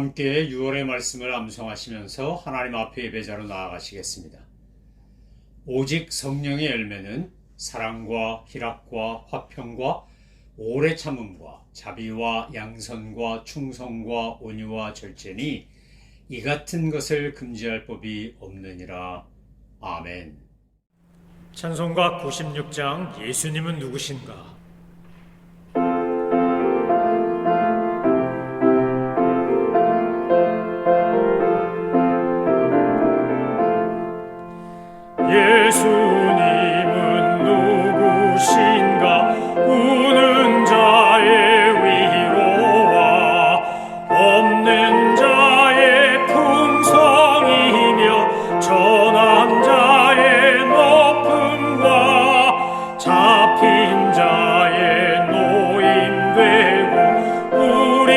함께 6월의 말씀을 암송하시면서 하나님 앞에 예배자로 나아가시겠습니다. 오직 성령의 열매는 사랑과 희락과 화평과 오래 참음과 자비와 양선과 충성과 온유와 절제니 이 같은 것을 금지할 법이 없느니라. 아멘. 찬송가 96장 예수님은 누구신가? 예수님은 누구신가? 우는 자의 위로와 없는 자의 풍성이며 전한 자의 높음과 잡힌 자의 노임 되고 우리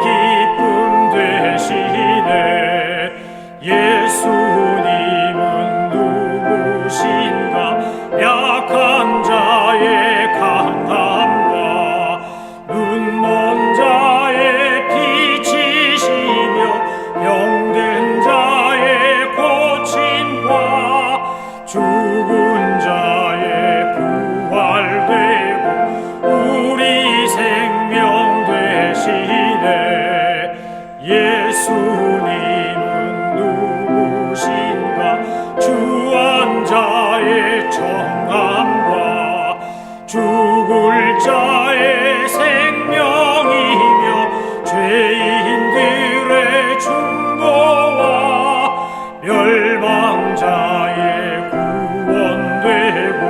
기쁨 되시네. 예수님은 약한 자의 강함과 눈먼 자의 빛이시며 병든 자의 고침과 죽은 자의 부활되고 우리 생명 되시네. 예수님은 누구신가? 주한 자의 정함과 죽을 자의 생명이며 죄인들의 중보와 멸망자의 구원되고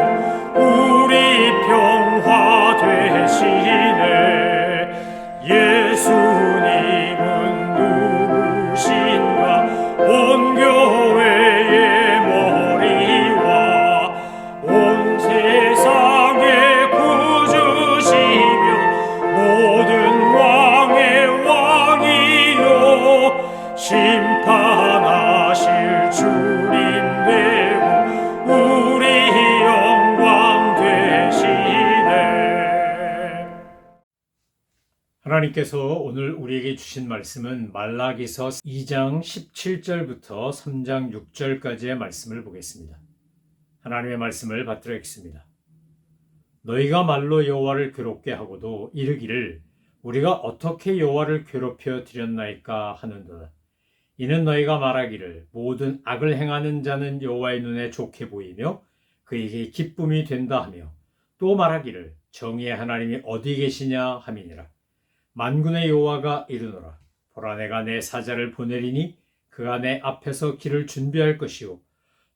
우리 평화 되시네. 예수님은 누구신가? 온 교회의 심판하실 주님 되고 우리 영광 되시네. 하나님께서 오늘 우리에게 주신 말씀은 말라기서 2장 17절부터 3장 6절까지의 말씀을 보겠습니다. 하나님의 말씀을 받들어 읽습니다. 너희가 말로 여호와를 괴롭게 하고도 이르기를 우리가 어떻게 여호와를 괴롭혀 드렸나이까 하는도다. 이는 너희가 말하기를 모든 악을 행하는 자는 여호와의 눈에 좋게 보이며 그에게 기쁨이 된다 하며 또 말하기를 정의의 하나님이 어디 계시냐 함이니라. 만군의 여호와가 이르노라. 보라 내가 내 사자를 보내리니 그가 내 앞에서 길을 준비할 것이요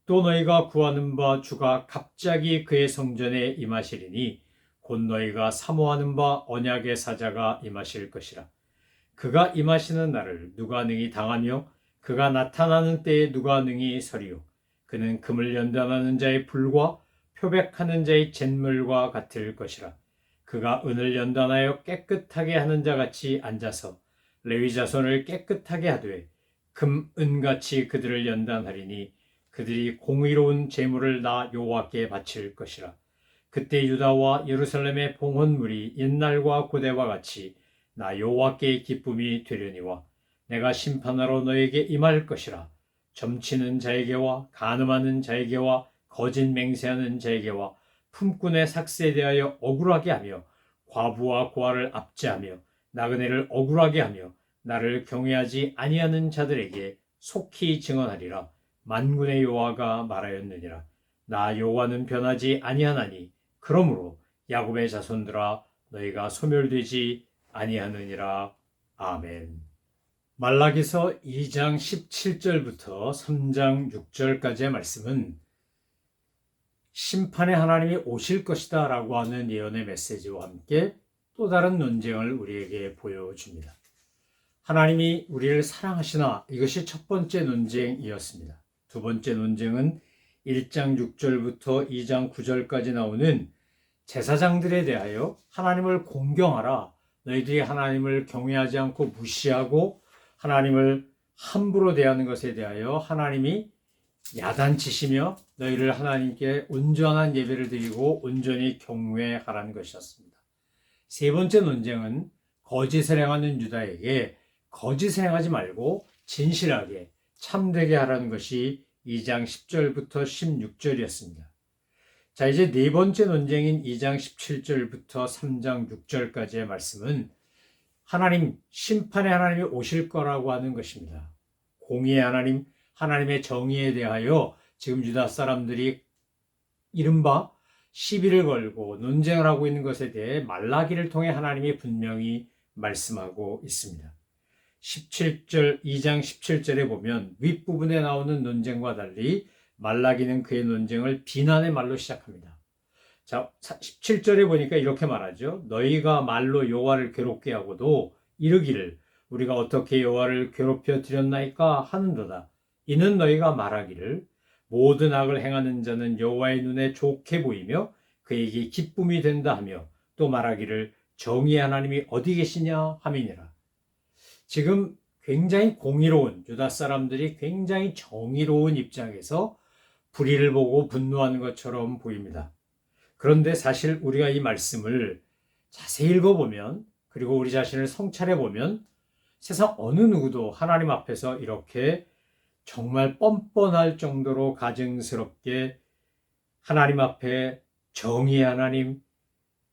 또 너희가 구하는 바 주가 갑자기 그의 성전에 임하시리니 곧 너희가 사모하는 바 언약의 사자가 임하실 것이라. 그가 임하시는 날을 누가 능히 당하며 그가 나타나는 때에 누가 능히 서리요. 그는 금을 연단하는 자의 불과 표백하는 자의 잿물과 같을 것이라. 그가 은을 연단하여 깨끗하게 하는 자같이 앉아서 레위 자손을 깨끗하게 하되 금, 은같이 그들을 연단하리니 그들이 공의로운 제물을 나 여호와께 바칠 것이라. 그때 유다와 예루살렘의 봉헌물이 옛날과 고대와 같이 나 여호와께 기쁨이 되려니와 내가 심판하러 너에게 임할 것이라. 점치는 자에게와 간음하는 자에게와 거짓 맹세하는 자에게와 품꾼의 삭세에 대하여 억울하게 하며 과부와 고아를 압제하며 나그네를 억울하게 하며 나를 경외하지 아니하는 자들에게 속히 증언하리라. 만군의 여호와가 말하였느니라. 나 여호와는 변하지 아니하나니 그러므로 야곱의 자손들아 너희가 소멸되지 아니하느니라. 아멘. 말라기서 2장 17절부터 3장 6절까지의 말씀은 심판의 하나님이 오실 것이다 라고 하는 예언의 메시지와 함께 또 다른 논쟁을 우리에게 보여줍니다. 하나님이 우리를 사랑하시나 이것이 첫 번째 논쟁이었습니다. 두 번째 논쟁은 1장 6절부터 2장 9절까지 나오는 제사장들에 대하여 하나님을 공경하라. 너희들이 하나님을 경외하지 않고 무시하고 하나님을 함부로 대하는 것에 대하여 하나님이 야단치시며 너희를 하나님께 온전한 예배를 드리고 온전히 경외하라는 것이었습니다. 세 번째 논쟁은 거짓을 행하는 유다에게 거짓을 행하지 말고 진실하게 참되게 하라는 것이 2장 10절부터 16절이었습니다. 자, 이제 네 번째 논쟁인 2장 17절부터 3장 6절까지의 말씀은 심판의 하나님이 오실 거라고 하는 것입니다. 공의의 하나님, 하나님의 정의에 대하여 지금 유다 사람들이 이른바 시비를 걸고 논쟁을 하고 있는 것에 대해 말라기를 통해 하나님이 분명히 말씀하고 있습니다. 2장 17절에 보면 윗부분에 나오는 논쟁과 달리 말라기는 그의 논쟁을 비난의 말로 시작합니다. 자, 17절에 보니까 이렇게 말하죠. 너희가 말로 여호와를 괴롭게 하고도 이르기를 우리가 어떻게 여호와를 괴롭혀 드렸나이까 하는도다. 이는 너희가 말하기를 모든 악을 행하는 자는 여호와의 눈에 좋게 보이며 그에게 기쁨이 된다 하며 또 말하기를 정의의 하나님이 어디 계시냐 함이니라. 지금 굉장히 공의로운 유다 사람들이 굉장히 정의로운 입장에서 불의를 보고 분노하는 것처럼 보입니다. 그런데 사실 우리가 이 말씀을 자세히 읽어보면 그리고 우리 자신을 성찰해보면 세상 어느 누구도 하나님 앞에서 이렇게 정말 뻔뻔할 정도로 가증스럽게 하나님 앞에 정의의 하나님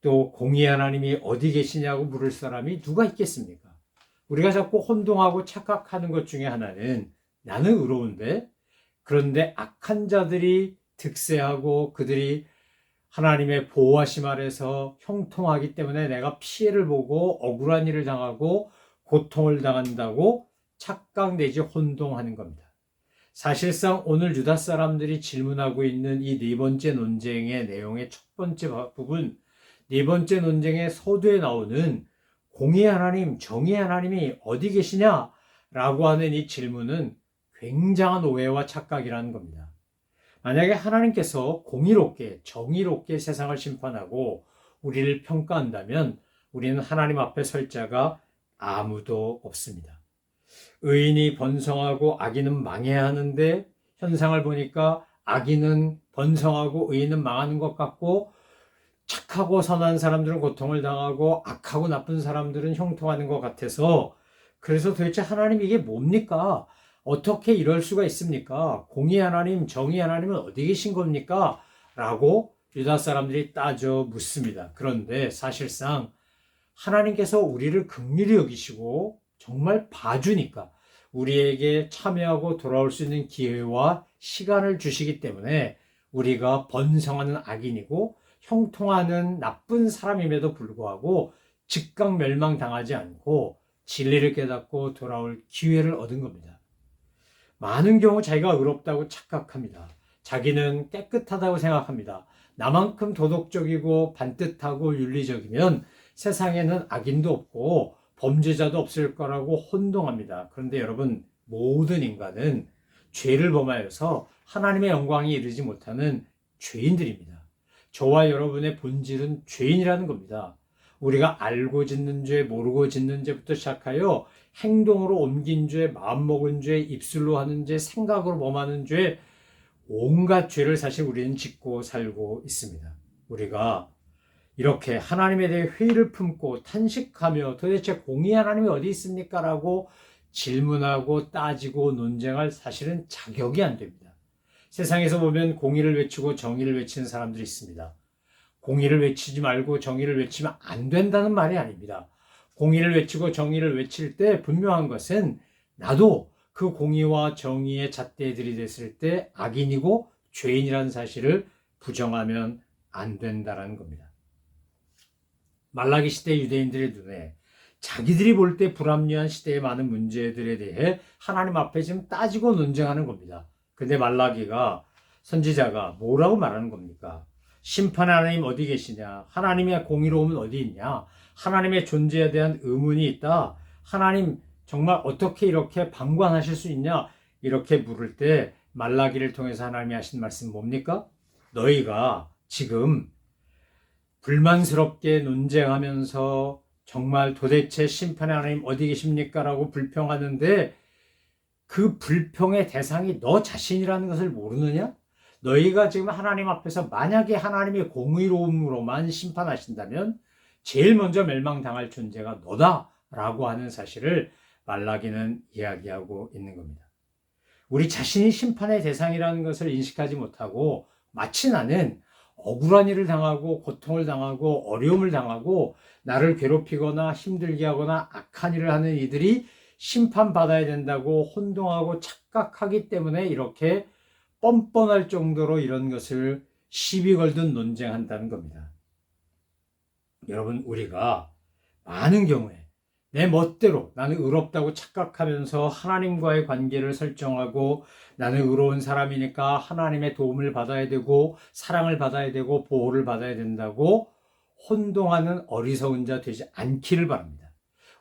또 공의의 하나님이 어디 계시냐고 물을 사람이 누가 있겠습니까? 우리가 자꾸 혼동하고 착각하는 것 중에 하나는 나는 의로운데 그런데 악한 자들이 득세하고 그들이 하나님의 보호하심 아래서 형통하기 때문에 내가 피해를 보고 억울한 일을 당하고 고통을 당한다고 착각 내지 혼동하는 겁니다. 사실상 오늘 유다 사람들이 질문하고 있는 이 네 번째 논쟁의 내용의 첫 번째 부분, 네 번째 논쟁의 서두에 나오는 공의의 하나님, 정의의 하나님이 어디 계시냐라고 하는 이 질문은 굉장한 오해와 착각이라는 겁니다. 만약에 하나님께서 공의롭게, 정의롭게 세상을 심판하고 우리를 평가한다면 우리는 하나님 앞에 설 자가 아무도 없습니다. 의인이 번성하고 악인은 망해야 하는데 현상을 보니까 악인은 번성하고 의인은 망하는 것 같고 착하고 선한 사람들은 고통을 당하고 악하고 나쁜 사람들은 형통하는 것 같아서 그래서 도대체 하나님 이게 뭡니까? 어떻게 이럴 수가 있습니까? 공의 하나님, 정의 하나님은 어디 계신 겁니까? 라고 유다 사람들이 따져 묻습니다. 그런데 사실상 하나님께서 우리를 긍휼히 여기시고 정말 봐주니까 우리에게 참여하고 돌아올 수 있는 기회와 시간을 주시기 때문에 우리가 번성하는 악인이고 형통하는 나쁜 사람임에도 불구하고 즉각 멸망당하지 않고 진리를 깨닫고 돌아올 기회를 얻은 겁니다. 많은 경우 자기가 의롭다고 착각합니다. 자기는 깨끗하다고 생각합니다. 나만큼 도덕적이고 반듯하고 윤리적이면 세상에는 악인도 없고 범죄자도 없을 거라고 혼동합니다. 그런데 여러분, 모든 인간은 죄를 범하여서 하나님의 영광에 이르지 못하는 죄인들입니다. 저와 여러분의 본질은 죄인이라는 겁니다. 우리가 알고 짓는 죄, 모르고 짓는 죄부터 시작하여 행동으로 옮긴 죄, 마음먹은 죄, 입술로 하는 죄, 생각으로 범하는 죄, 온갖 죄를 사실 우리는 짓고 살고 있습니다. 우리가 이렇게 하나님에 대해 회의를 품고 탄식하며 도대체 공의 하나님이 어디 있습니까? 라고 질문하고 따지고 논쟁할 사실은 자격이 안 됩니다. 세상에서 보면 공의를 외치고 정의를 외치는 사람들이 있습니다. 공의를 외치지 말고 정의를 외치면 안 된다는 말이 아닙니다. 공의를 외치고 정의를 외칠 때 분명한 것은 나도 그 공의와 정의의 잣대에 들이댔을 때 악인이고 죄인이라는 사실을 부정하면 안 된다는 겁니다. 말라기 시대 유대인들의 눈에 자기들이 볼 때 불합리한 시대의 많은 문제들에 대해 하나님 앞에 지금 따지고 논쟁하는 겁니다. 근데 말라기가 선지자가 뭐라고 말하는 겁니까? 심판의 하나님 어디 계시냐? 하나님의 공의로움은 어디 있냐? 하나님의 존재에 대한 의문이 있다. 하나님 정말 어떻게 이렇게 방관하실 수 있냐? 이렇게 물을 때 말라기를 통해서 하나님이 하신 말씀은 뭡니까? 너희가 지금 불만스럽게 논쟁하면서 정말 도대체 심판의 하나님 어디 계십니까? 라고 불평하는데 그 불평의 대상이 너 자신이라는 것을 모르느냐? 너희가 지금 하나님 앞에서 만약에 하나님의 공의로움으로만 심판하신다면 제일 먼저 멸망당할 존재가 너다라고 하는 사실을 말라기는 이야기하고 있는 겁니다. 우리 자신이 심판의 대상이라는 것을 인식하지 못하고 마치 나는 억울한 일을 당하고 고통을 당하고 어려움을 당하고 나를 괴롭히거나 힘들게 하거나 악한 일을 하는 이들이 심판받아야 된다고 혼동하고 착각하기 때문에 이렇게 뻔뻔할 정도로 이런 것을 시비 걸든 논쟁한다는 겁니다. 여러분, 우리가 많은 경우에 내 멋대로 나는 의롭다고 착각하면서 하나님과의 관계를 설정하고 나는 의로운 사람이니까 하나님의 도움을 받아야 되고 사랑을 받아야 되고 보호를 받아야 된다고 혼동하는 어리석은 자 되지 않기를 바랍니다.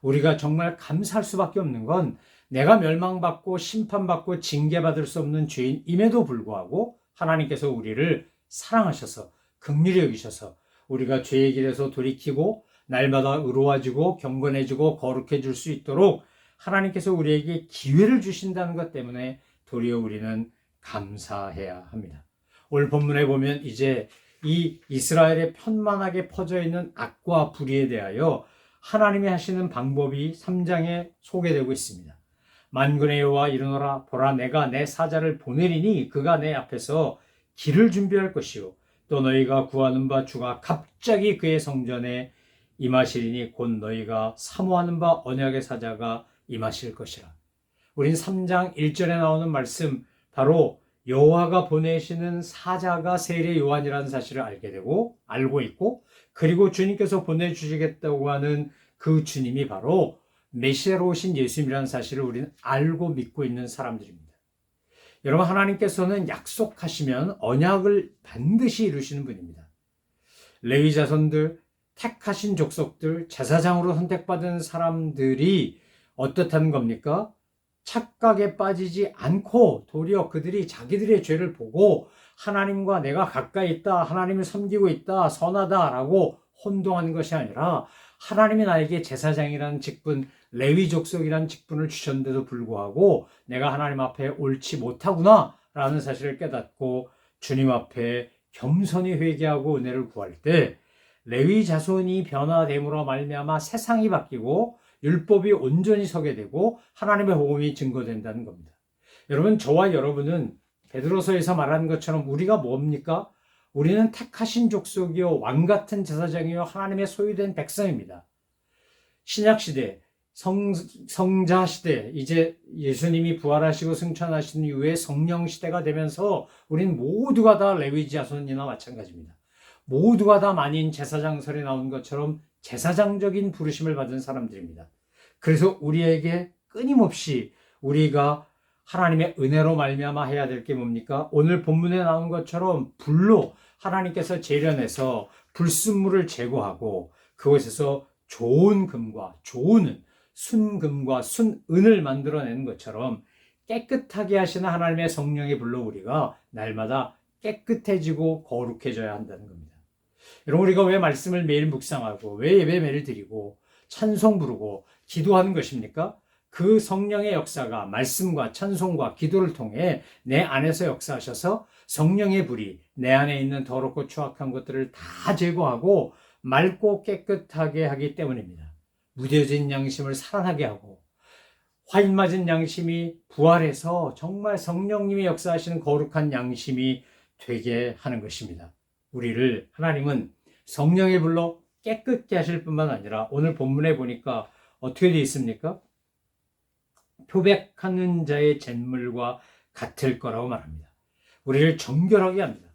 우리가 정말 감사할 수밖에 없는 건 내가 멸망받고 심판받고 징계받을 수 없는 죄인임에도 불구하고 하나님께서 우리를 사랑하셔서 긍휼히 여기셔서 우리가 죄의 길에서 돌이키고 날마다 의로워지고 경건해지고 거룩해질 수 있도록 하나님께서 우리에게 기회를 주신다는 것 때문에 도리어 우리는 감사해야 합니다. 오늘 본문에 보면 이제 이 이스라엘에 편만하게 퍼져 있는 악과 불의에 대하여 하나님이 하시는 방법이 3장에 소개되고 있습니다. 만군의 여호와 이르노라, 보라 내가 내 사자를 보내리니 그가 내 앞에서 길을 준비할 것이요 또 너희가 구하는 바 주가 갑자기 그의 성전에 임하시리니 곧 너희가 사모하는 바 언약의 사자가 임하실 것이라. 우린 3장 1절에 나오는 말씀, 바로 여호와가 보내시는 사자가 세례 요한이라는 사실을 알고 있고, 그리고 주님께서 보내주시겠다고 하는 그 주님이 바로 메시아로 오신 예수님이라는 사실을 우리는 알고 믿고 있는 사람들입니다. 여러분, 하나님께서는 약속하시면 언약을 반드시 이루시는 분입니다. 레위 자손들, 택하신 족속들, 제사장으로 선택받은 사람들이 어떻다는 겁니까? 착각에 빠지지 않고 도리어 그들이 자기들의 죄를 보고 하나님과 내가 가까이 있다, 하나님을 섬기고 있다, 선하다라고 혼동하는 것이 아니라 하나님이 나에게 제사장이라는 직분, 레위 족속이라는 직분을 주셨는데도 불구하고 내가 하나님 앞에 옳지 못하구나 라는 사실을 깨닫고 주님 앞에 겸손히 회개하고 은혜를 구할 때 레위 자손이 변화됨으로 말미암아 세상이 바뀌고 율법이 온전히 서게 되고 하나님의 복음이 증거된다는 겁니다. 여러분, 저와 여러분은 베드로서에서 말하는 것처럼 우리가 뭡니까? 우리는 택하신 족속이요 왕 같은 제사장이요 하나님의 소유된 백성입니다. 신약시대, 성자시대, 이제 예수님이 부활하시고 승천하신 이후에 성령시대가 되면서 우린 모두가 다 레위 자손이나 마찬가지입니다. 모두가 다 만인 제사장설에 나온 것처럼 제사장적인 부르심을 받은 사람들입니다. 그래서 우리에게 끊임없이 우리가 하나님의 은혜로 말미암아 해야 될 게 뭡니까? 오늘 본문에 나온 것처럼 불로 하나님께서 재련해서 불순물을 제거하고 그곳에서 좋은 금과 좋은 은, 순금과 순은을 만들어내는 것처럼 깨끗하게 하시는 하나님의 성령의 불로 우리가 날마다 깨끗해지고 거룩해져야 한다는 겁니다. 여러분, 우리가 왜 말씀을 매일 묵상하고 왜 예배 매일 드리고 찬송 부르고 기도하는 것입니까? 그 성령의 역사가 말씀과 찬송과 기도를 통해 내 안에서 역사하셔서 성령의 불이 내 안에 있는 더럽고 추악한 것들을 다 제거하고 맑고 깨끗하게 하기 때문입니다. 무뎌진 양심을 살아나게 하고 화인 맞은 양심이 부활해서 정말 성령님이 역사하시는 거룩한 양심이 되게 하는 것입니다. 우리를 하나님은 성령의 불로 깨끗게 하실 뿐만 아니라 오늘 본문에 보니까 어떻게 되어 있습니까? 표백하는 자의 잿물과 같을 거라고 말합니다. 우리를 정결하게 합니다.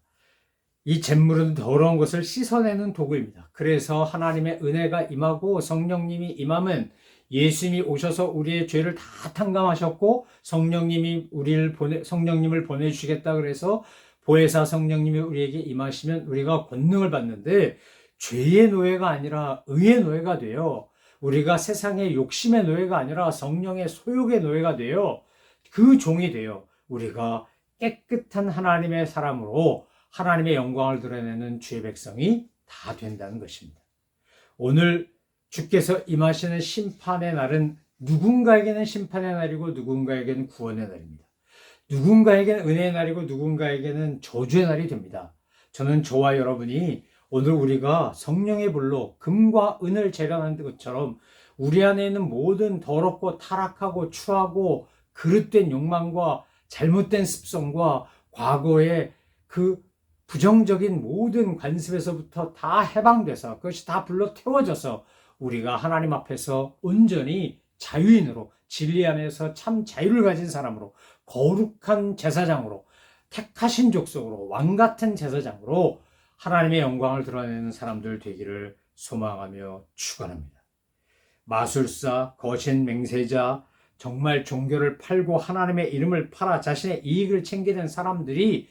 이 잿물은 더러운 것을 씻어내는 도구입니다. 그래서 하나님의 은혜가 임하고 성령님이 임하면 예수님이 오셔서 우리의 죄를 다 탕감하셨고 성령님을 보내주시겠다 그래서 보혜사 성령님이 우리에게 임하시면 우리가 권능을 받는데 죄의 노예가 아니라 의의 노예가 돼요. 우리가 세상의 욕심의 노예가 아니라 성령의 소욕의 노예가 돼요. 그 종이 돼요. 우리가 깨끗한 하나님의 사람으로 하나님의 영광을 드러내는 주의 백성이 다 된다는 것입니다. 오늘 주께서 임하시는 심판의 날은 누군가에게는 심판의 날이고 누군가에게는 구원의 날입니다. 누군가에게는 은혜의 날이고 누군가에게는 저주의 날이 됩니다. 저는 저와 여러분이 오늘 우리가 성령의 불로 금과 은을 재련하는 것처럼 우리 안에 있는 모든 더럽고 타락하고 추하고 그릇된 욕망과 잘못된 습성과 과거의 그 부정적인 모든 관습에서부터 다 해방돼서 그것이 다 불러 태워져서 우리가 하나님 앞에서 온전히 자유인으로 진리 안에서 참 자유를 가진 사람으로 거룩한 제사장으로 택하신 족속으로 왕같은 제사장으로 하나님의 영광을 드러내는 사람들 되기를 소망하며 축원합니다. 마술사, 거신 맹세자, 정말 종교를 팔고 하나님의 이름을 팔아 자신의 이익을 챙기는 사람들이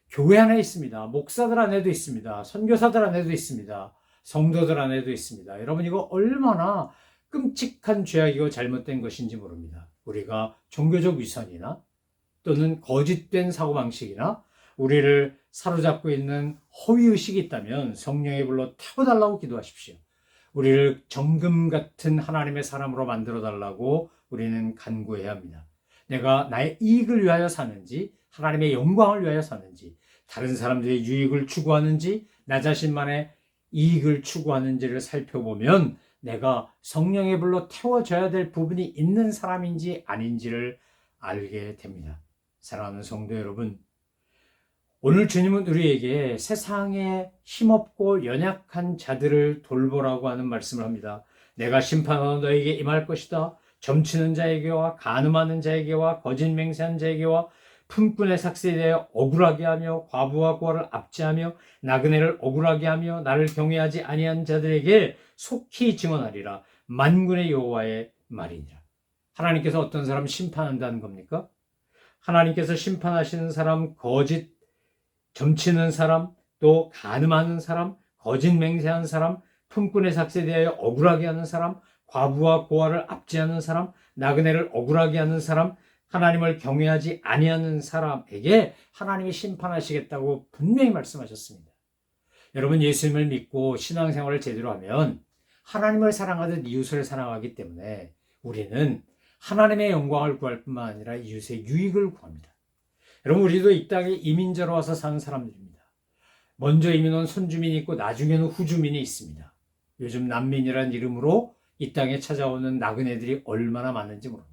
교회 안에 있습니다. 목사들 안에도 있습니다. 선교사들 안에도 있습니다. 성도들 안에도 있습니다. 여러분, 이거 얼마나 끔찍한 죄악이고 잘못된 것인지 모릅니다. 우리가 종교적 위선이나 또는 거짓된 사고방식이나 우리를 사로잡고 있는 허위의식이 있다면 성령의 불로 태워달라고 기도하십시오. 우리를 정금 같은 하나님의 사람으로 만들어달라고 우리는 간구해야 합니다. 내가 나의 이익을 위하여 사는지, 하나님의 영광을 위하여 사는지, 다른 사람들의 유익을 추구하는지, 나 자신만의 이익을 추구하는지를 살펴보면 내가 성령의 불로 태워져야 될 부분이 있는 사람인지 아닌지를 알게 됩니다. 사랑하는 성도 여러분, 오늘 주님은 우리에게 세상에 힘없고 연약한 자들을 돌보라고 하는 말씀을 합니다. 내가 심판하러 너에게 임할 것이다. 점치는 자에게와 간음하는 자에게와 거짓 맹세한 자에게와 품꾼의 삭세에 대해 억울하게 하며 과부와 고아를 압제하며 나그네를 억울하게 하며 나를 경외하지 아니한 자들에게 속히 증언하리라. 만군의 여호와의 말이니라. 하나님께서 어떤 사람 심판한다는 겁니까? 하나님께서 심판하시는 사람, 거짓 점치는 사람, 또 간음하는 사람, 거짓 맹세하는 사람, 품꾼의 삭세에 대하여 억울하게 하는 사람, 과부와 고아를 압제하는 사람, 나그네를 억울하게 하는 사람, 하나님을 경외하지 아니하는 사람에게 하나님이 심판하시겠다고 분명히 말씀하셨습니다. 여러분, 예수님을 믿고 신앙생활을 제대로 하면 하나님을 사랑하듯 이웃을 사랑하기 때문에 우리는 하나님의 영광을 구할 뿐만 아니라 이웃의 유익을 구합니다. 여러분, 우리도 이 땅에 이민자로 와서 사는 사람들입니다. 먼저 이민 온 선주민이 있고 나중에는 후주민이 있습니다. 요즘 난민이라는 이름으로 이 땅에 찾아오는 나그네들이 얼마나 많은지 모릅니다.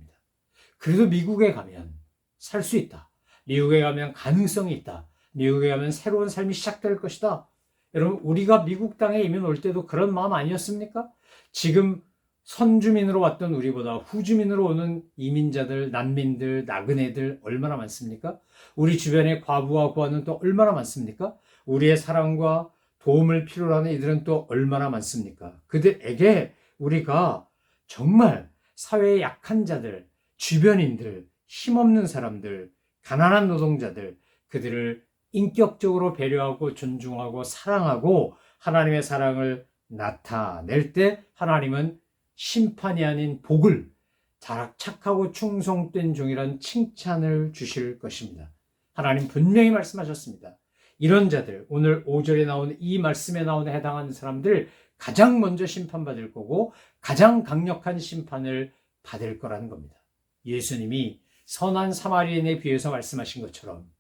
그래도 미국에 가면 살 수 있다. 미국에 가면 가능성이 있다. 미국에 가면 새로운 삶이 시작될 것이다. 여러분, 우리가 미국 땅에 이민 올 때도 그런 마음 아니었습니까? 지금 선주민으로 왔던 우리보다 후주민으로 오는 이민자들, 난민들, 나그네들 얼마나 많습니까? 우리 주변에 과부와 고아는 또 얼마나 많습니까? 우리의 사랑과 도움을 필요로 하는 이들은 또 얼마나 많습니까? 그들에게 우리가 정말 사회의 약한 자들, 주변인들, 힘없는 사람들, 가난한 노동자들, 그들을 인격적으로 배려하고 존중하고 사랑하고 하나님의 사랑을 나타낼 때 하나님은 심판이 아닌 복을, 착하고 충성된 종이란 칭찬을 주실 것입니다. 하나님 분명히 말씀하셨습니다. 이런 자들, 오늘 5절에 나오는 이 말씀에 나오는 해당하는 사람들 가장 먼저 심판받을 거고 가장 강력한 심판을 받을 거라는 겁니다. 예수님이 선한 사마리아인에 비해서 말씀하신 것처럼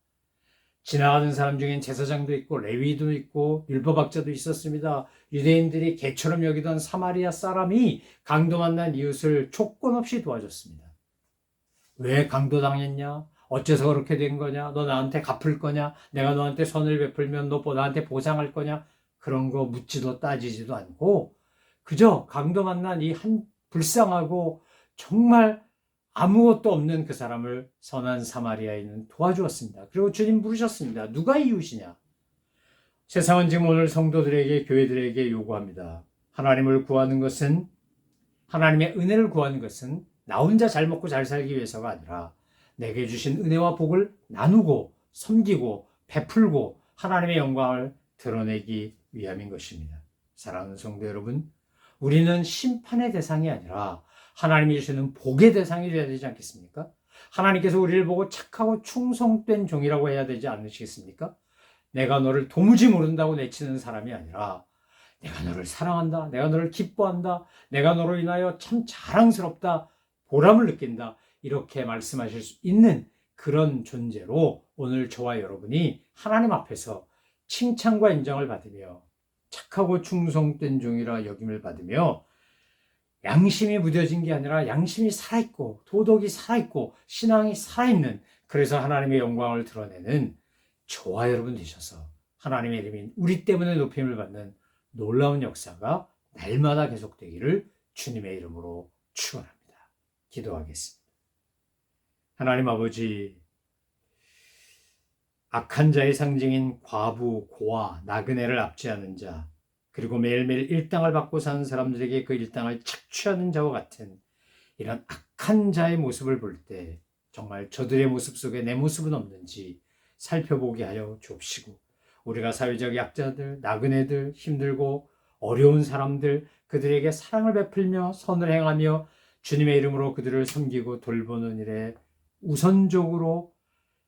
지나가는 사람 중엔 제사장도 있고 레위도 있고 율법학자도 있었습니다. 유대인들이 개처럼 여기던 사마리아 사람이 강도 만난 이웃을 조건 없이 도와줬습니다. 왜 강도당했냐? 어째서 그렇게 된 거냐? 너 나한테 갚을 거냐? 내가 너한테 선을 베풀면 너 나한테 보상할 거냐? 그런 거 묻지도 따지지도 않고 그저 강도 만난 이 한 불쌍하고 정말 아무것도 없는 그 사람을 선한 사마리아인은 도와주었습니다. 그리고 주님 부르셨습니다. 누가 이웃이냐? 세상은 지금 오늘 성도들에게, 교회들에게 요구합니다. 하나님을 구하는 것은, 하나님의 은혜를 구하는 것은 나 혼자 잘 먹고 잘 살기 위해서가 아니라 내게 주신 은혜와 복을 나누고 섬기고 베풀고 하나님의 영광을 드러내기 위함인 것입니다. 사랑하는 성도 여러분, 우리는 심판의 대상이 아니라 하나님이 주시는 복의 대상이 되어야 되지 않겠습니까? 하나님께서 우리를 보고 착하고 충성된 종이라고 해야 되지 않으시겠습니까? 내가 너를 도무지 모른다고 내치는 사람이 아니라 내가 너를 사랑한다, 내가 너를 기뻐한다, 내가 너로 인하여 참 자랑스럽다, 보람을 느낀다, 이렇게 말씀하실 수 있는 그런 존재로 오늘 저와 여러분이 하나님 앞에서 칭찬과 인정을 받으며 착하고 충성된 종이라 여김을 받으며 양심이 무뎌진 게 아니라 양심이 살아있고 도덕이 살아있고 신앙이 살아있는, 그래서 하나님의 영광을 드러내는 저와 여러분 되셔서 하나님의 이름이 우리 때문에 높임을 받는 놀라운 역사가 날마다 계속되기를 주님의 이름으로 축원합니다. 기도하겠습니다. 하나님 아버지, 악한 자의 상징인 과부, 고아, 나그네를 압제하는 자, 그리고 매일매일 일당을 받고 사는 사람들에게 그 일당을 착취하는 자와 같은 이런 악한 자의 모습을 볼 때 정말 저들의 모습 속에 내 모습은 없는지 살펴보게 하여 주옵시고, 우리가 사회적 약자들, 나그네들, 힘들고 어려운 사람들, 그들에게 사랑을 베풀며 선을 행하며 주님의 이름으로 그들을 섬기고 돌보는 일에 우선적으로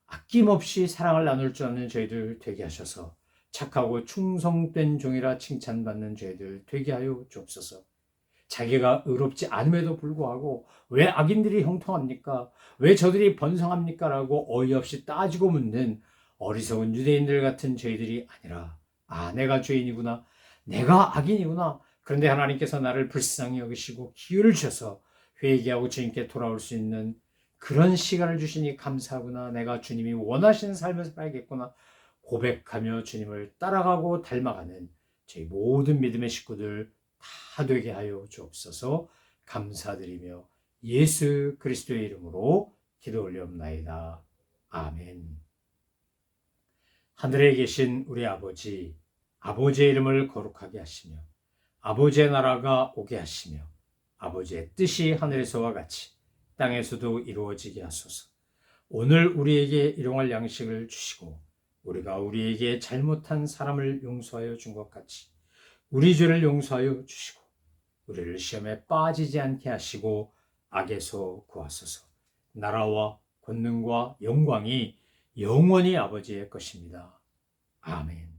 아낌없이 사랑을 나눌 줄 아는 저희들 되게 하셔서 착하고 충성된 종이라 칭찬받는 저희들 되게 하여 주옵소서. 자기가 의롭지 않음에도 불구하고 왜 악인들이 형통합니까? 왜 저들이 번성합니까? 라고 어이없이 따지고 묻는 어리석은 유대인들 같은 저희들이 아니라, 아, 내가 죄인이구나, 내가 악인이구나, 그런데 하나님께서 나를 불쌍히 여기시고 기회를 주셔서 회개하고 주님께 돌아올 수 있는 그런 시간을 주시니 감사하구나, 내가 주님이 원하시는 삶을 살아야겠구나 고백하며 주님을 따라가고 닮아가는 저희 모든 믿음의 식구들 다 되게 하여 주옵소서. 감사드리며 예수 그리스도의 이름으로 기도 올리옵나이다. 아멘. 하늘에 계신 우리 아버지, 아버지의 이름을 거룩하게 하시며 아버지의 나라가 오게 하시며 아버지의 뜻이 하늘에서와 같이 땅에서도 이루어지게 하소서. 오늘 우리에게 일용할 양식을 주시고 우리가 우리에게 잘못한 사람을 용서하여 준 것 같이 우리 죄를 용서하여 주시고 우리를 시험에 빠지지 않게 하시고 악에서 구하소서. 나라와 권능과 영광이 영원히 아버지의 것입니다. 아멘.